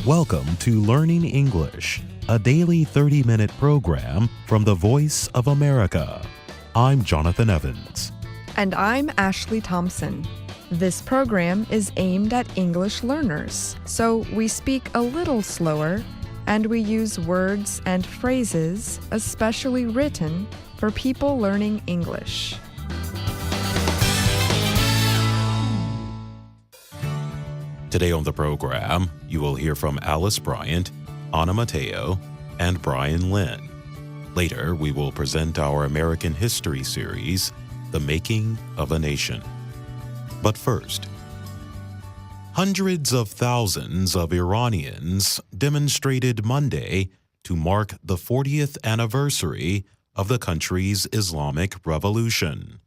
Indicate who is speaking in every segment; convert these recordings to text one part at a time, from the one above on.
Speaker 1: Welcome to Learning English, a daily 30-minute program from the Voice of America. I'm Jonathan Evans.
Speaker 2: And I'm Ashley Thompson. This program is aimed at English learners, so we speak a little slower and we use words and phrases especially written for people learning English.
Speaker 1: Today on the program, you will hear from Alice Bryant, Anna Mateo, and Brian Lynn. Later, we will present our American History series, The Making of a Nation. But first, hundreds of thousands of Iranians demonstrated Monday to mark the 40th anniversary of the country's Islamic Revolution.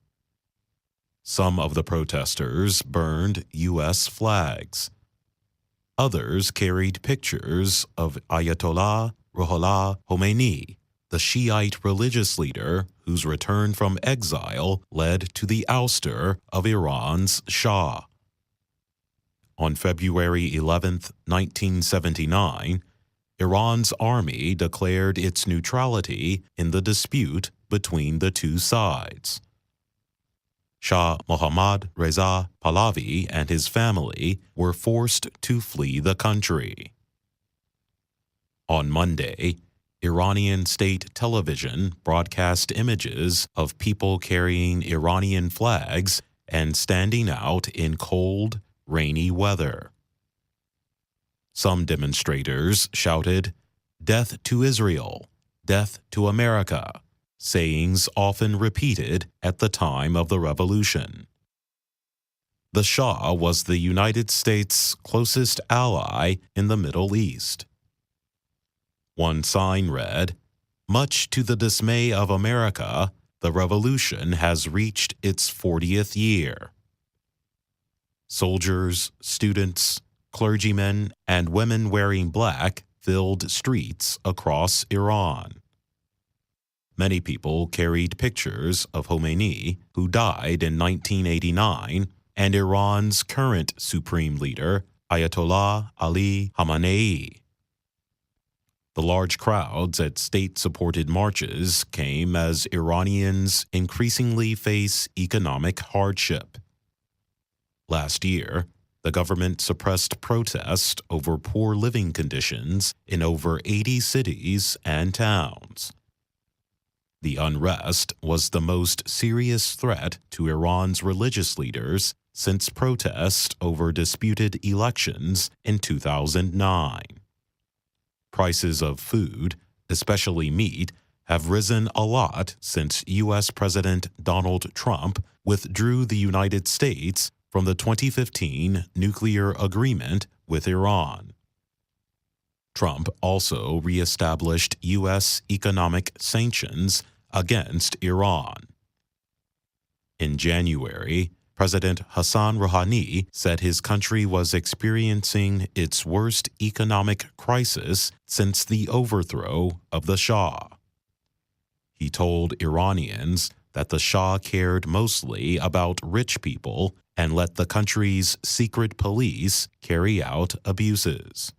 Speaker 1: Some of the protesters burned U.S. flags. Others carried pictures of Ayatollah Ruhollah Khomeini, the Shiite religious leader whose return from exile led to the ouster of Iran's Shah. On February 11, 1979, Iran's army declared its neutrality in the dispute between the two sides. Shah Mohammad Reza Pahlavi and his family were forced to flee the country. On Monday, Iranian state television broadcast images of people carrying Iranian flags and standing out in cold, rainy weather. Some demonstrators shouted, "Death to Israel! Death to America!" sayings often repeated at the time of the revolution. The Shah was the United States' closest ally in the Middle East. One sign read, "Much to the dismay of America, the revolution has reached its 40th year." Soldiers, students, clergymen, and women wearing black filled streets across Iran. Many people carried pictures of Khomeini, who died in 1989, and Iran's current supreme leader, Ayatollah Ali Khamenei. The large crowds at state-supported marches came as Iranians increasingly face economic hardship. Last year, the government suppressed protest over poor living conditions in over 80 cities and towns. The unrest was the most serious threat to Iran's religious leaders since protests over disputed elections in 2009. Prices of food, especially meat, have risen a lot since U.S. President Donald Trump withdrew the United States from the 2015 nuclear agreement with Iran. Trump also reestablished U.S. economic sanctions against Iran. In January, President Hassan Rouhani said his country was experiencing its worst economic crisis since the overthrow of the Shah. He told Iranians that the Shah cared mostly about rich people and let the country's secret police carry out abuses.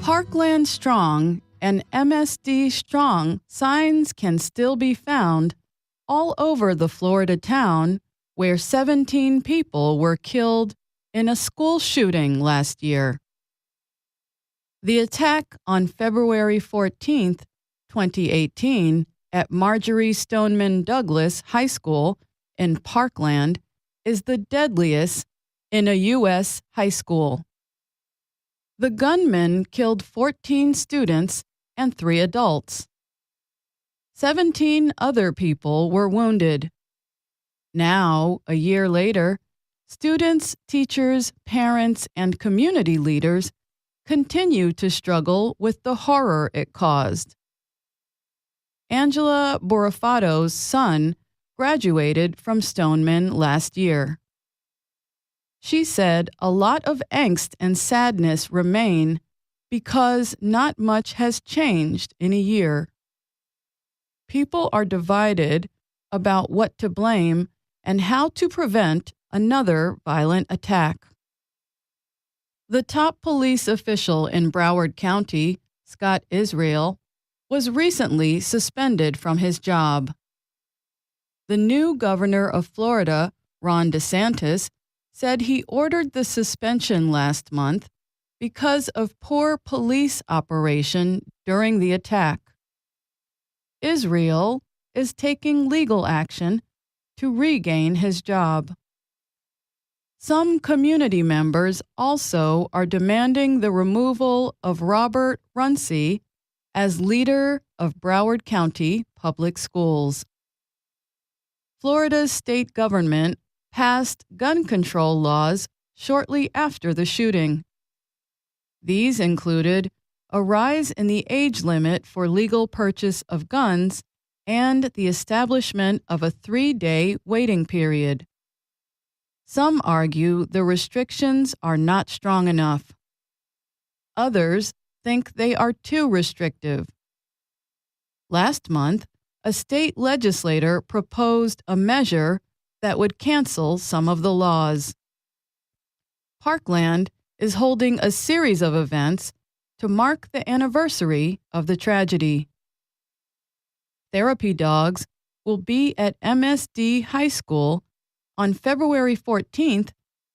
Speaker 3: Parkland Strong and MSD Strong signs can still be found all over the Florida town where 17 people were killed in a school shooting last year. The attack on February 14, 2018, at Marjorie Stoneman Douglas High School in Parkland is the deadliest in a U.S. high school. The gunman killed 14 students and 3 adults. 17 other people were wounded. Now, a year later, students, teachers, parents, and community leaders continue to struggle with the horror it caused. Angela Borofato's son graduated from Stoneman last year. She said a lot of angst and sadness remain because not much has changed in a year. People are divided about what to blame and how to prevent another violent attack. The top police official in Broward County, Scott Israel, was recently suspended from his job. The new governor of Florida, Ron DeSantis, said he ordered the suspension last month because of poor police operation during the attack. Israel is taking legal action to regain his job. Some community members also are demanding the removal of Robert Runcie as leader of Broward County Public Schools. Florida's state government passed gun control laws shortly after the shooting. These included a rise in the age limit for legal purchase of guns and the establishment of a 3-day waiting period. Some argue the restrictions are not strong enough. Others think they are too restrictive. Last month, a state legislator proposed a measure that would cancel some of the laws. Parkland is holding a series of events to mark the anniversary of the tragedy. Therapy dogs will be at MSD High School on February 14th,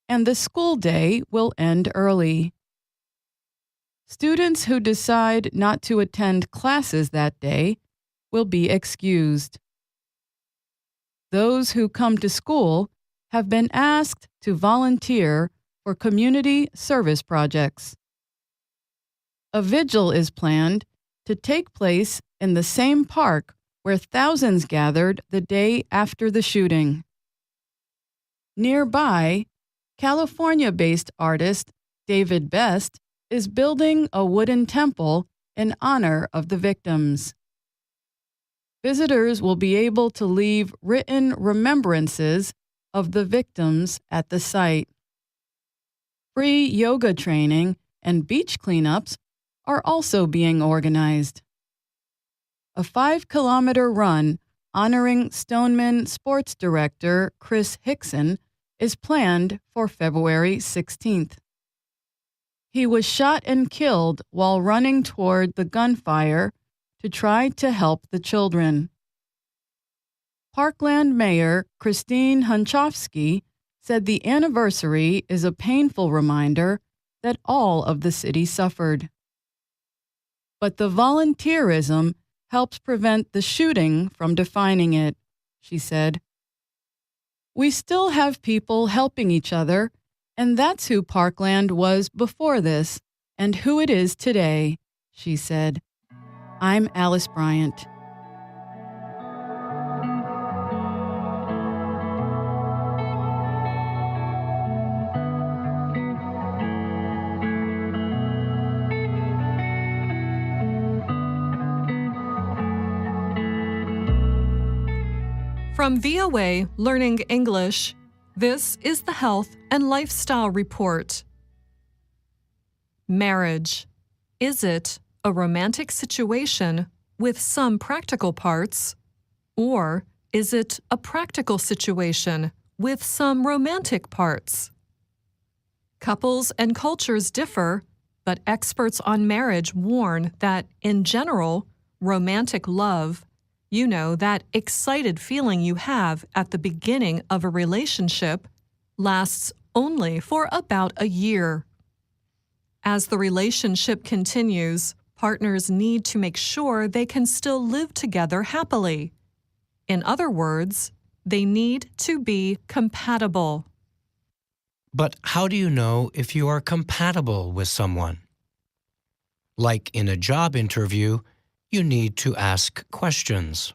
Speaker 3: and the school day will end early. Students who decide not to attend classes that day will be excused. Those who come to school have been asked to volunteer for community service projects. A vigil is planned to take place in the same park where thousands gathered the day after the shooting. Nearby, California-based artist David Best is building a wooden temple in honor of the victims. Visitors will be able to leave written remembrances of the victims at the site. Free yoga training and beach cleanups are also being organized. A 5-kilometer run honoring Stoneman sports director Chris Hickson is planned for February 16th. He was shot and killed while running toward the gunfire to try to help the children. Parkland Mayor Christine Hunchofsky said the anniversary is a painful reminder that all of the city suffered. But the volunteerism helps prevent the shooting from defining it, she said. We still have people helping each other, and that's who Parkland was before this and who it is today, she said. I'm Alice Bryant.
Speaker 4: From VOA Learning English, this is the Health and Lifestyle Report. Marriage. Is it a romantic situation with some practical parts, or is it a practical situation with some romantic parts? Couples and cultures differ, but experts on marriage warn that, in general, romantic love, you know, that excited feeling you have at the beginning of a relationship, lasts only for about a year. As the relationship continues, partners need to make sure they can still live together happily. In other words, they need to be compatible.
Speaker 5: But how do you know if you are compatible with someone? Like in a job interview, you need to ask questions.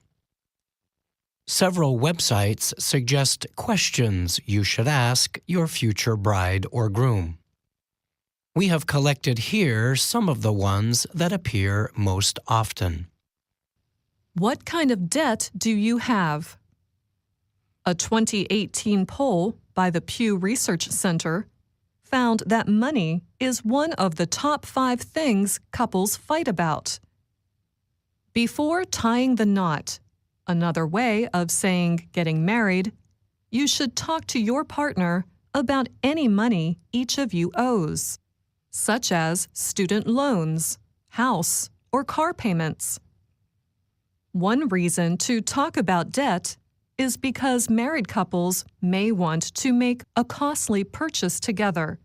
Speaker 5: Several websites suggest questions you should ask your future bride or groom. We have collected here some of the ones that appear most often.
Speaker 4: What kind of debt do you have? A 2018 poll by the Pew Research Center found that money is one of the top 5 things couples fight about. Before tying the knot, another way of saying getting married, you should talk to your partner about any money each of you owes, such as student loans, house, or car payments. One reason to talk about debt is because married couples may want to make a costly purchase together,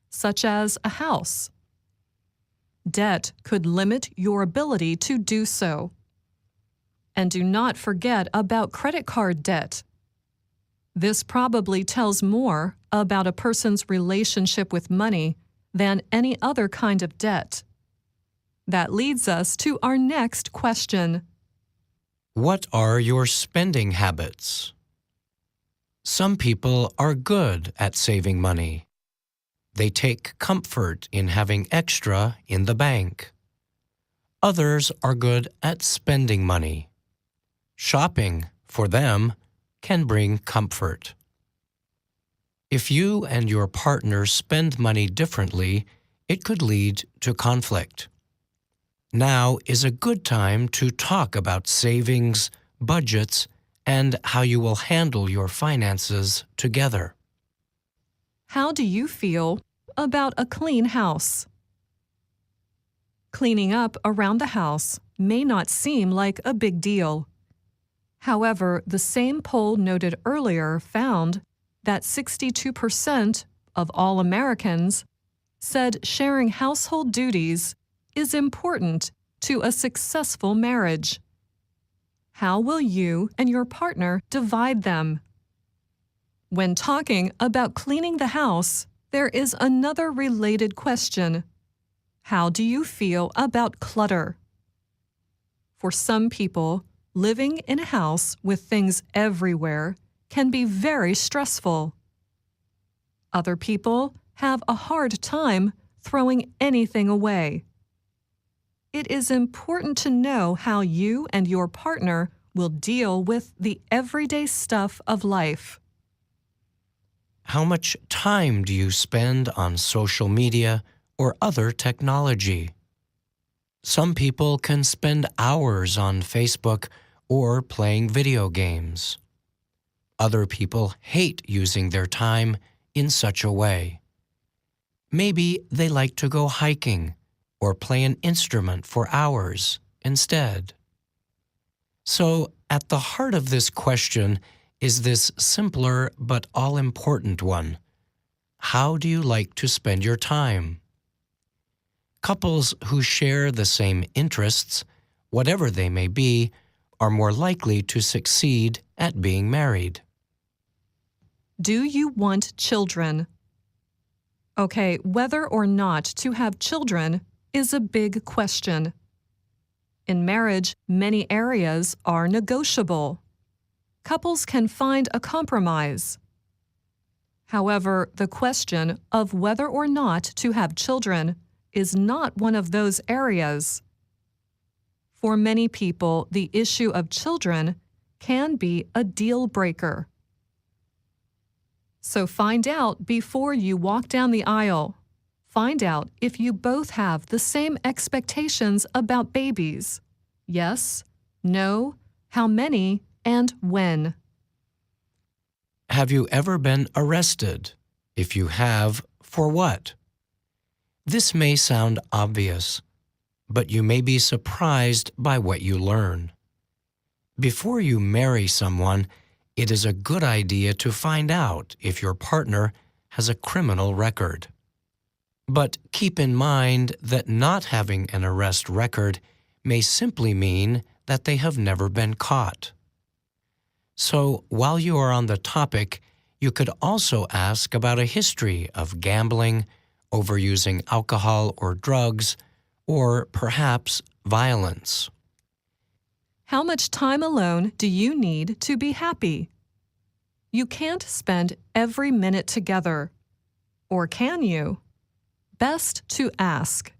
Speaker 4: such as a house. Debt could limit your ability to do so. And do not forget about credit card debt. This probably tells more about a person's relationship with money than any other kind of debt. That leads us to our next question.
Speaker 5: What are your spending habits? Some people are good at saving money. They take comfort in having extra in the bank. Others are good at spending money. Shopping, for them, can bring comfort. If you and your partner spend money differently, it could lead to conflict. Now is a good time to talk about savings, budgets, and how you will handle your finances together.
Speaker 4: How do you feel about a clean house? Cleaning up around the house may not seem like a big deal. However, the same poll noted earlier found that 62% of all Americans said sharing household duties is important to a successful marriage. How will you and your partner divide them? When talking about cleaning the house, there is another related question. How do you feel about clutter? For some people, living in a house with things everywhere can be very stressful. Other people have a hard time throwing anything away. It is important to know how you and your partner will deal with the everyday stuff of life.
Speaker 5: How much time do you spend on social media or other technology? Some people can spend hours on Facebook or playing video games. Other people hate using their time in such a way. Maybe they like to go hiking or play an instrument for hours instead. So, at the heart of this question is this simpler but all-important one. How do you like to spend your time? Couples who share the same interests, whatever they may be, are more likely to succeed at being married.
Speaker 4: Do you want children? Okay, whether or not to have children is a big question. In marriage, many areas are negotiable. Couples can find a compromise. However, the question of whether or not to have children is not one of those areas. For many people, the issue of children can be a deal breaker. So find out before you walk down the aisle. Find out if you both have the same expectations about babies. Yes, no, how many, and when.
Speaker 5: Have you ever been arrested? If you have, for what? This may sound obvious, but you may be surprised by what you learn. Before you marry someone, it is a good idea to find out if your partner has a criminal record. But keep in mind that not having an arrest record may simply mean that they have never been caught. So, while you are on the topic, you could also ask about a history of gambling, overusing alcohol or drugs, or perhaps violence.
Speaker 4: How much time alone do you need to be happy? You can't spend every minute together. Or can you? Best to ask.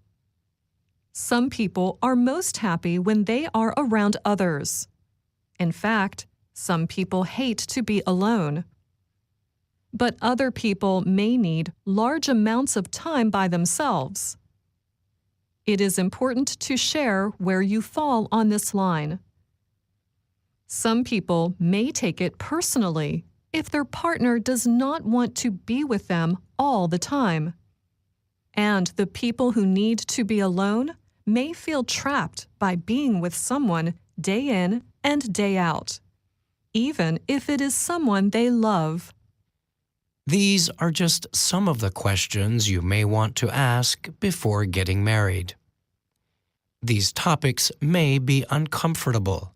Speaker 4: Some people are most happy when they are around others. In fact, some people hate to be alone. but other people may need large amounts of time by themselves. It is important to share where you fall on this line. Some people may take it personally if their partner does not want to be with them all the time. And the people who need to be alone may feel trapped by being with someone day in and day out, even if it is someone they love.
Speaker 5: These are just some of the questions you may want to ask before getting married. These topics may be uncomfortable,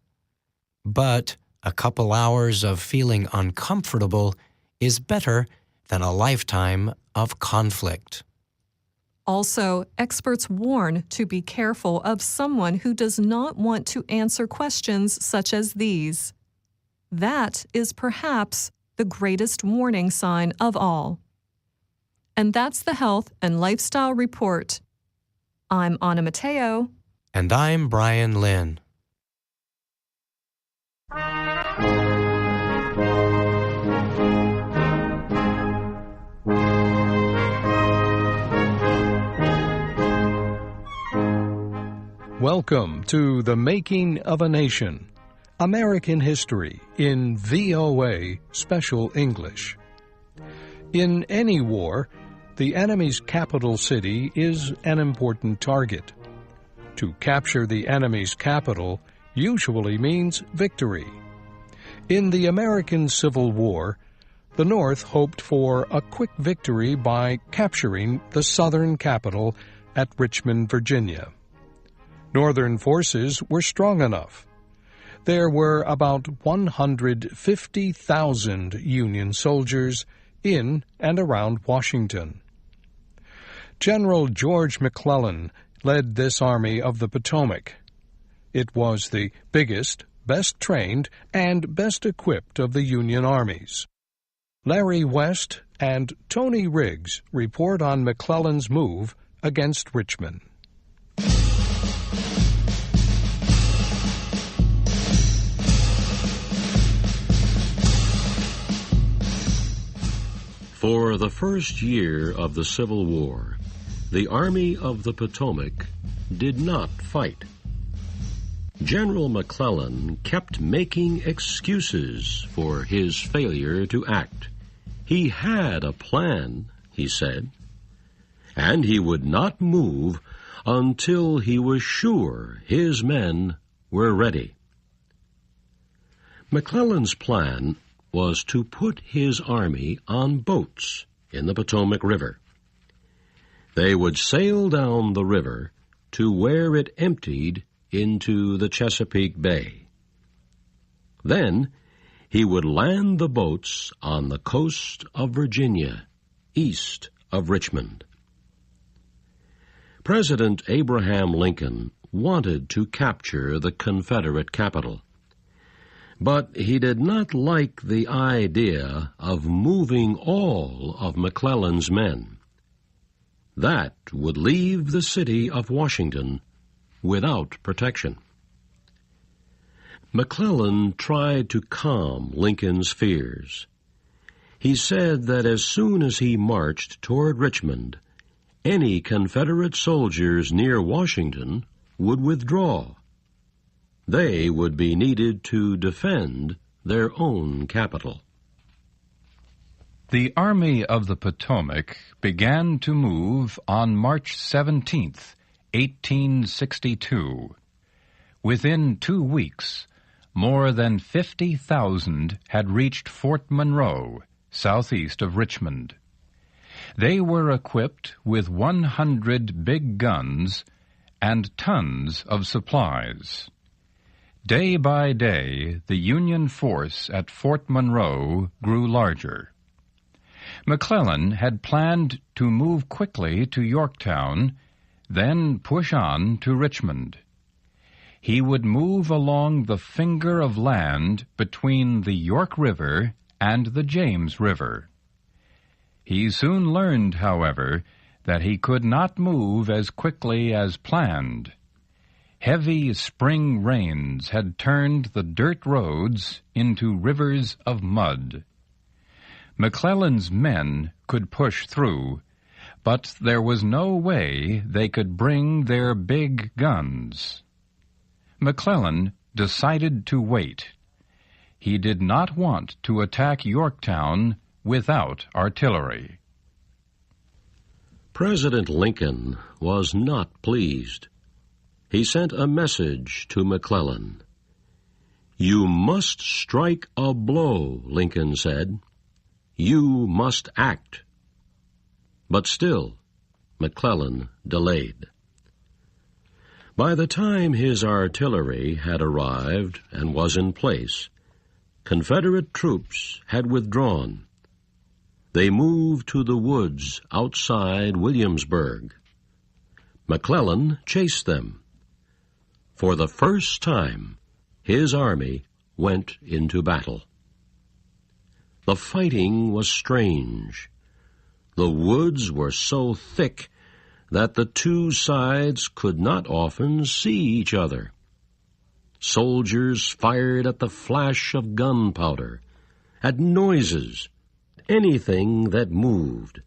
Speaker 5: but a couple hours of feeling uncomfortable is better than a lifetime of conflict.
Speaker 4: Also, experts warn to be careful of someone who does not want to answer questions such as these. That is perhaps the greatest warning sign of all. And that's the Health and Lifestyle Report. I'm Anna Mateo.
Speaker 5: And I'm Brian Lynn.
Speaker 6: Welcome to The Making of a Nation, American History in VOA Special English. In any war, the enemy's capital city is an important target. To capture the enemy's capital usually means victory. In the American Civil War, the North hoped for a quick victory by capturing the Southern capital at Richmond, Virginia. Northern forces were strong enough. There were about 150,000 Union soldiers in and around Washington. General George McClellan led this Army of the Potomac. It was the biggest, best trained, and best equipped of the Union armies. Larry West and Tony Riggs report on McClellan's move against Richmond.
Speaker 7: For the first year of the Civil War, the Army of the Potomac did not fight. General McClellan kept making excuses for his failure to act. He had a plan, he said, and he would not move until he was sure his men were ready. McClellan's plan was to put his army on boats in the Potomac River. They would sail down the river to where it emptied into the Chesapeake Bay. Then he would land the boats on the coast of Virginia, east of Richmond. President Abraham Lincoln wanted to capture the Confederate capital, but he did not like the idea of moving all of McClellan's men. That would leave the city of Washington without protection. McClellan tried to calm Lincoln's fears. He said that as soon as he marched toward Richmond, any Confederate soldiers near Washington would withdraw. They would be needed to defend their own capital.
Speaker 6: The Army of the Potomac began to move on March 17th, 1862. Within 2 weeks, more than 50,000 had reached Fort Monroe, southeast of Richmond. They were equipped with 100 big guns and tons of supplies. Day by day, the Union force at Fort Monroe grew larger. McClellan had planned to move quickly to Yorktown, then push on to Richmond. He would move along the finger of land between the York River and the James River. He soon learned, however, that he could not move as quickly as planned. Heavy spring rains had turned the dirt roads into rivers of mud. McClellan's men could push through, but there was no way they could bring their big guns. McClellan decided to wait. He did not want to attack Yorktown without artillery.
Speaker 7: President Lincoln was not pleased. He sent a message to McClellan. "You must strike a blow," Lincoln said. "You must act." But still, McClellan delayed. By the time his artillery had arrived and was in place, Confederate troops had withdrawn. They moved to the woods outside Williamsburg. McClellan chased them. For the first time, his army went into battle. The fighting was strange. The woods were so thick that the two sides could not often see each other. Soldiers fired at the flash of gunpowder, at noises, anything that moved.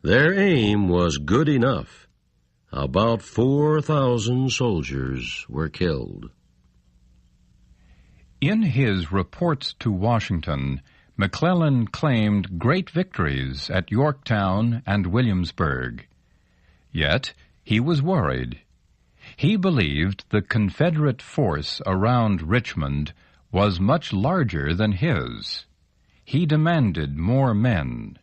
Speaker 7: Their aim was good enough. About 4,000 soldiers were killed.
Speaker 6: In his reports to Washington, McClellan claimed great victories at Yorktown and Williamsburg. Yet he was worried. He believed the Confederate force around Richmond was much larger than his. He demanded more men.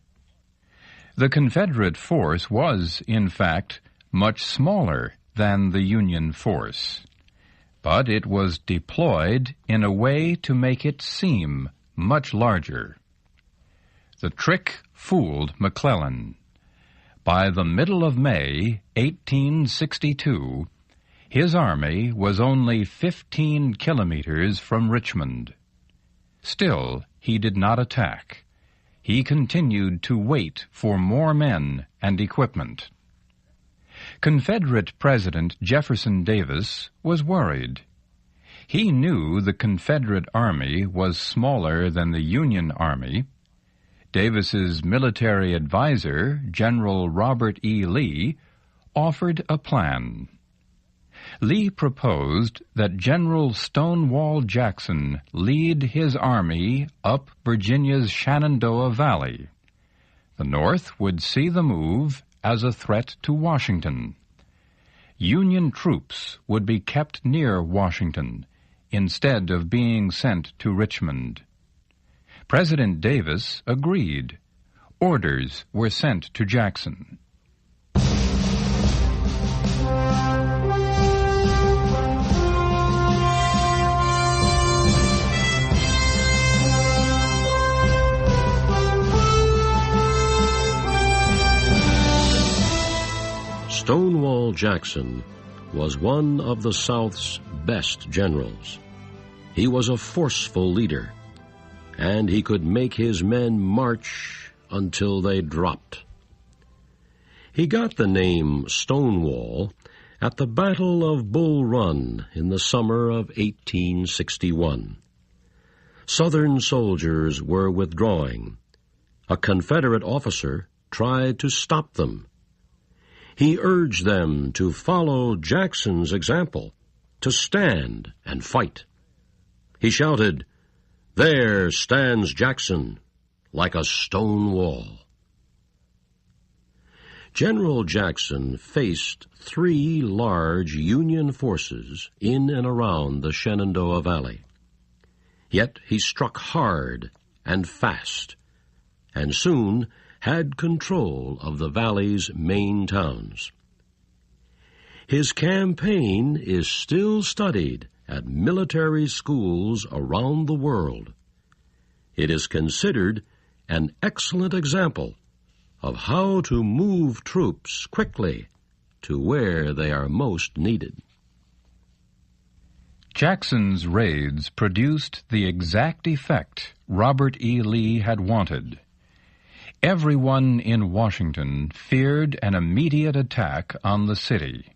Speaker 6: The Confederate force was, in fact, much smaller than the Union force, but it was deployed in a way to make it seem much larger. The trick fooled McClellan. By the middle of May, 1862, his army was only 15 kilometers from Richmond. Still, he did not attack. He continued to wait for more men and equipment. Confederate President Jefferson Davis was worried. He knew the Confederate Army was smaller than the Union Army. Davis's military advisor, General Robert E. Lee, offered a plan. Lee proposed that General Stonewall Jackson lead his army up Virginia's Shenandoah Valley. The North would see the move as a threat to Washington. Union troops would be kept near Washington instead of being sent to Richmond. President Davis agreed. Orders were sent to Jackson.
Speaker 7: Stonewall Jackson was one of the South's best generals. He was a forceful leader, and he could make his men march until they dropped. He got the name Stonewall at the Battle of Bull Run in the summer of 1861. Southern soldiers were withdrawing. A Confederate officer tried to stop them. He urged them to follow Jackson's example, to stand and fight. He shouted, "There stands Jackson, like a stone wall." General Jackson faced 3 large Union forces in and around the Shenandoah Valley. Yet he struck hard and fast, and soon had control of the valley's main towns. His campaign is still studied at military schools around the world. It is considered an excellent example of how to move troops quickly to where they are most needed.
Speaker 6: Jackson's raids produced the exact effect Robert E. Lee had wanted. Everyone in Washington feared an immediate attack on the city.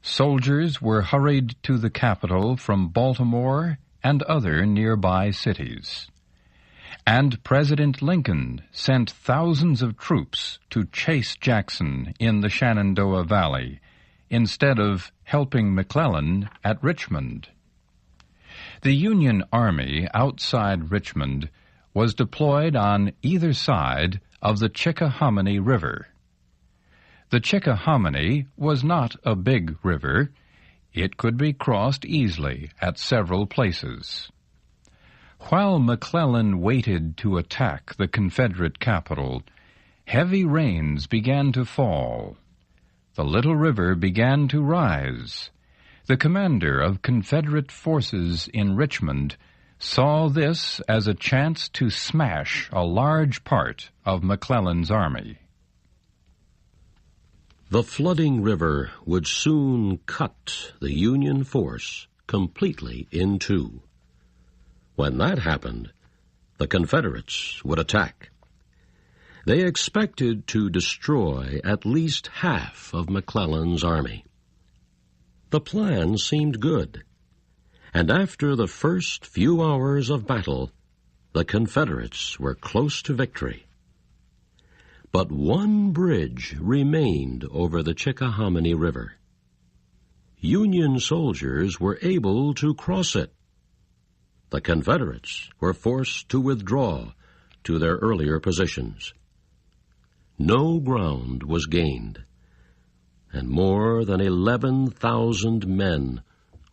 Speaker 6: Soldiers were hurried to the capital from Baltimore and other nearby cities. And President Lincoln sent thousands of troops to chase Jackson in the Shenandoah Valley instead of helping McClellan at Richmond. The Union Army outside Richmond was deployed on either side of the Chickahominy River. The Chickahominy was not a big river. It could be crossed easily at several places. While McClellan waited to attack the Confederate capital, heavy rains began to fall. The little river began to rise. The commander of Confederate forces in Richmond saw this as a chance to smash a large part of McClellan's army.
Speaker 7: The flooding river would soon cut the Union force completely in two. When that happened, the Confederates would attack. They expected to destroy at least half of McClellan's army. The plan seemed good, and after the first few hours of battle, the Confederates were close to victory. But one bridge remained over the Chickahominy River. Union soldiers were able to cross it. The Confederates were forced to withdraw to their earlier positions. No ground was gained, and more than 11,000 men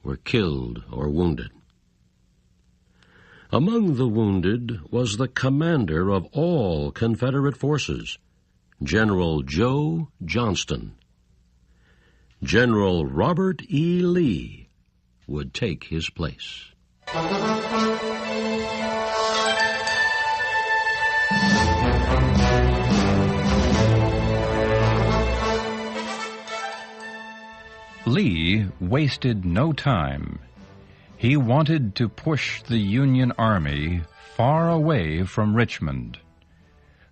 Speaker 7: were killed or wounded. Among the wounded was the commander of all Confederate forces, General Joe Johnston. General Robert E. Lee would take his place.
Speaker 6: Lee wasted no time. He wanted to push the Union Army far away from Richmond.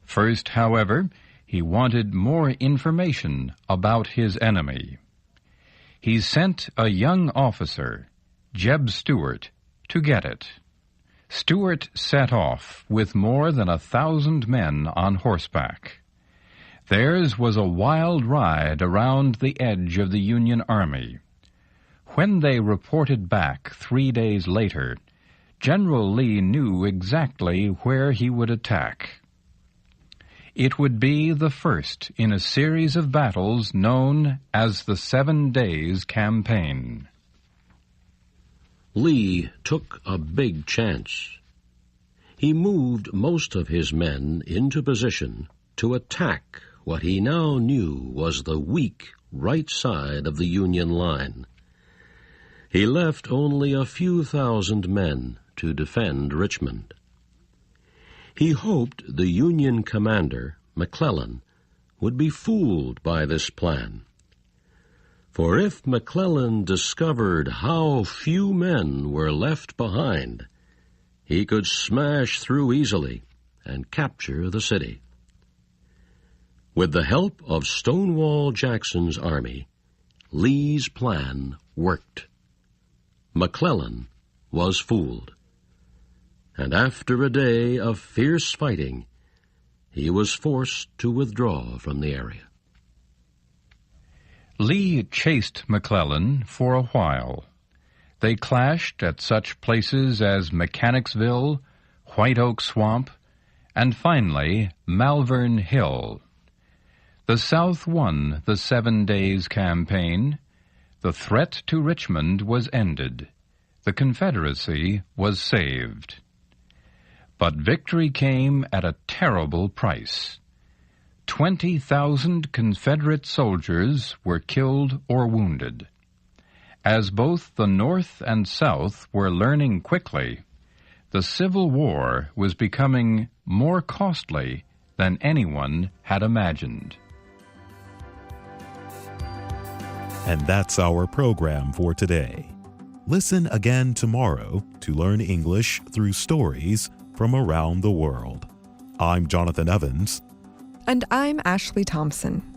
Speaker 6: First, however, he wanted more information about his enemy. He sent a young officer, Jeb Stuart, to get it. Stuart set off with more than 1,000 men on horseback. Theirs was a wild ride around the edge of the Union Army. When they reported back 3 days later, General Lee knew exactly where he would attack. It would be the first in a series of battles known as the 7 Days Campaign.
Speaker 7: Lee took a big chance. He moved most of his men into position to attack what he now knew was the weak right side of the Union line. He left only a few thousand men to defend Richmond. He hoped the Union commander, McClellan, would be fooled by this plan. For if McClellan discovered how few men were left behind, he could smash through easily and capture the city. With the help of Stonewall Jackson's army, Lee's plan worked. McClellan was fooled, and after a day of fierce fighting, he was forced to withdraw from the area.
Speaker 6: Lee chased McClellan for a while. They clashed at such places as Mechanicsville, White Oak Swamp, and finally Malvern Hill. The South won the 7 Days Campaign. The threat to Richmond was ended. The Confederacy was saved. But victory came at a terrible price. 20,000 Confederate soldiers were killed or wounded. As both the North and South were learning quickly, the Civil War was becoming more costly than anyone had imagined.
Speaker 1: And that's our program for today. Listen again tomorrow to learn English through stories from around the world. I'm Jonathan Evans.
Speaker 2: And I'm Ashley Thompson.